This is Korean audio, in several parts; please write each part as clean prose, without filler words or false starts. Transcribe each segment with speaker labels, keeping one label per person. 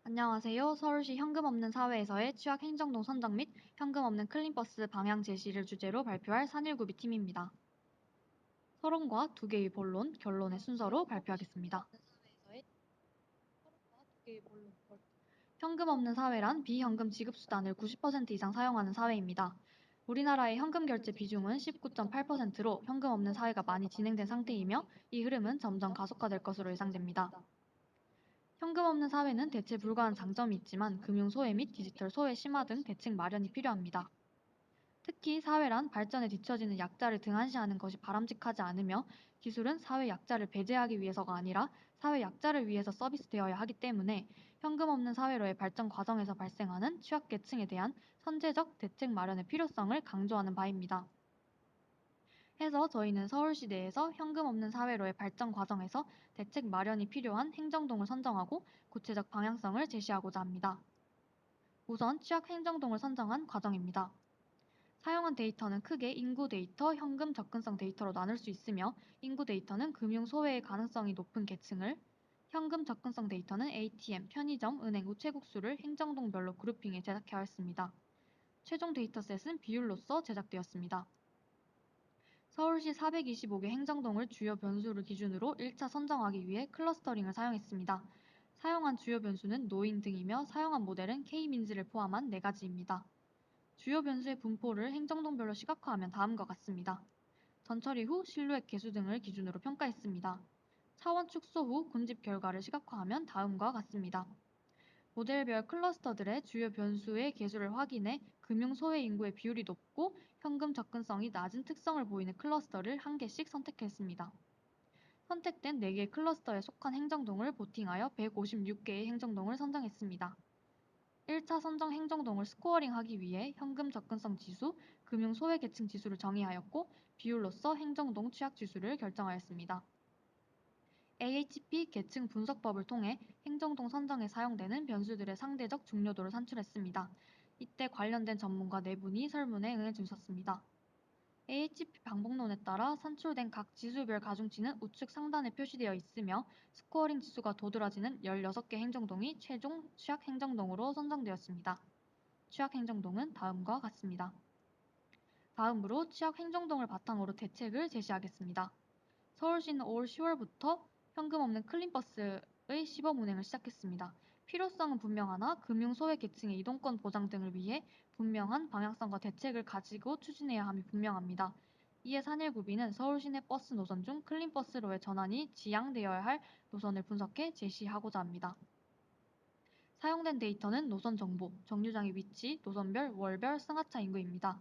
Speaker 1: 안녕하세요. 서울시 현금 없는 사회에서의 취약 행정동 선정 및 현금 없는 클린버스 방향 제시를 주제로 발표할 419B 팀입니다. 서론과 두 개의 본론, 결론의 순서로 발표하겠습니다. 현금 없는 사회란 비현금 지급수단을 90% 이상 사용하는 사회입니다. 우리나라의 현금 결제 비중은 19.8%로 현금 없는 사회가 많이 진행된 상태이며 이 흐름은 점점 가속화될 것으로 예상됩니다. 현금 없는 사회는 대체 불가한 장점이 있지만 금융 소외 및 디지털 소외 심화 등 대책 마련이 필요합니다. 특히 사회란 발전에 뒤처지는 약자를 등한시하는 것이 바람직하지 않으며 기술은 사회 약자를 배제하기 위해서가 아니라 사회 약자를 위해서 서비스되어야 하기 때문에 현금 없는 사회로의 발전 과정에서 발생하는 취약계층에 대한 선제적 대책 마련의 필요성을 강조하는 바입니다. 해서 저희는 서울시 내에서 현금 없는 사회로의 발전 과정에서 대책 마련이 필요한 행정동을 선정하고 구체적 방향성을 제시하고자 합니다. 우선 취약 행정동을 선정한 과정입니다. 사용한 데이터는 크게 인구 데이터, 현금 접근성 데이터로 나눌 수 있으며 인구 데이터는 금융 소외의 가능성이 높은 계층을, 현금 접근성 데이터는 ATM, 편의점, 은행, 우체국수를 행정동별로 그룹핑해 제작하였습니다. 최종 데이터셋은 비율로서 제작되었습니다. 서울시 425개 행정동을 주요 변수를 기준으로 1차 선정하기 위해 클러스터링을 사용했습니다. 사용한 주요 변수는 노인 등이며 사용한 모델은 K민지를 포함한 4가지입니다. 주요 변수의 분포를 행정동별로 시각화하면 다음과 같습니다. 전처리 후 실루엣 개수 등을 기준으로 평가했습니다. 차원 축소 후 군집 결과를 시각화하면 다음과 같습니다. 모델별 클러스터들의 주요 변수의 개수를 확인해 금융 소외 인구의 비율이 높고 현금 접근성이 낮은 특성을 보이는 클러스터를 한 개씩 선택했습니다. 선택된 4개의 클러스터에 속한 행정동을 보팅하여 156개의 행정동을 선정했습니다. 1차 선정 행정동을 스코어링하기 위해 현금 접근성 지수, 금융 소외 계층 지수를 정의하였고 비율로서 행정동 취약 지수를 결정하였습니다. AHP 계층 분석법을 통해 행정동 선정에 사용되는 변수들의 상대적 중요도를 산출했습니다. 이때 관련된 전문가 4분이 설문에 응해주셨습니다. AHP 방법론에 따라 산출된 각 지수별 가중치는 우측 상단에 표시되어 있으며 스코어링 지수가 도드라지는 16개 행정동이 최종 취약 행정동으로 선정되었습니다. 취약 행정동은 다음과 같습니다. 다음으로 취약 행정동을 바탕으로 대책을 제시하겠습니다. 서울시는 올 10월부터 현금 없는 클린버스의 시범 운행을 시작했습니다. 필요성은 분명하나 금융 소외 계층의 이동권 보장 등을 위해 분명한 방향성과 대책을 가지고 추진해야 함이 분명합니다. 이에 419B는 서울시 내 버스 노선 중 클린버스로의 전환이 지향되어야 할 노선을 분석해 제시하고자 합니다. 사용된 데이터는 노선 정보, 정류장의 위치, 노선별, 월별, 승하차 인구입니다.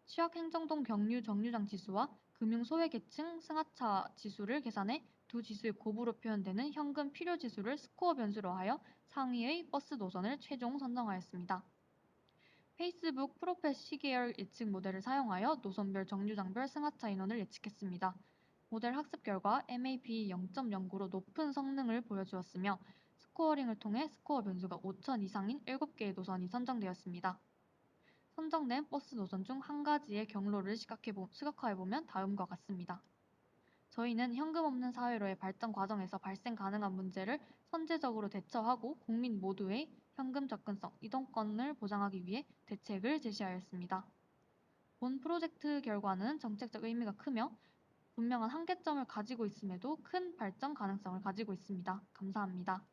Speaker 1: 취약 행정동 경유 정류장 지수와 금융 소외 계층 승하차 지수를 계산해 두 지수의 곱으로 표현되는 현금 필요 지수를 스코어 변수로 하여 상위의 버스 노선을 최종 선정하였습니다. 페이스북 프로페 시계열 예측 모델을 사용하여 노선별 정류장별 승하차 인원을 예측했습니다. 모델 학습 결과 MAP 0.09로 높은 성능을 보여주었으며 스코어링을 통해 스코어 변수가 5,000 이상인 7개의 노선이 선정되었습니다. 선정된 버스 노선 중 한 가지의 경로를 시각화해보면 다음과 같습니다. 저희는 현금 없는 사회로의 발전 과정에서 발생 가능한 문제를 선제적으로 대처하고 국민 모두의 현금 접근성, 이동권을 보장하기 위해 대책을 제시하였습니다. 본 프로젝트 결과는 정책적 의미가 크며 분명한 한계점을 가지고 있음에도 큰 발전 가능성을 가지고 있습니다. 감사합니다.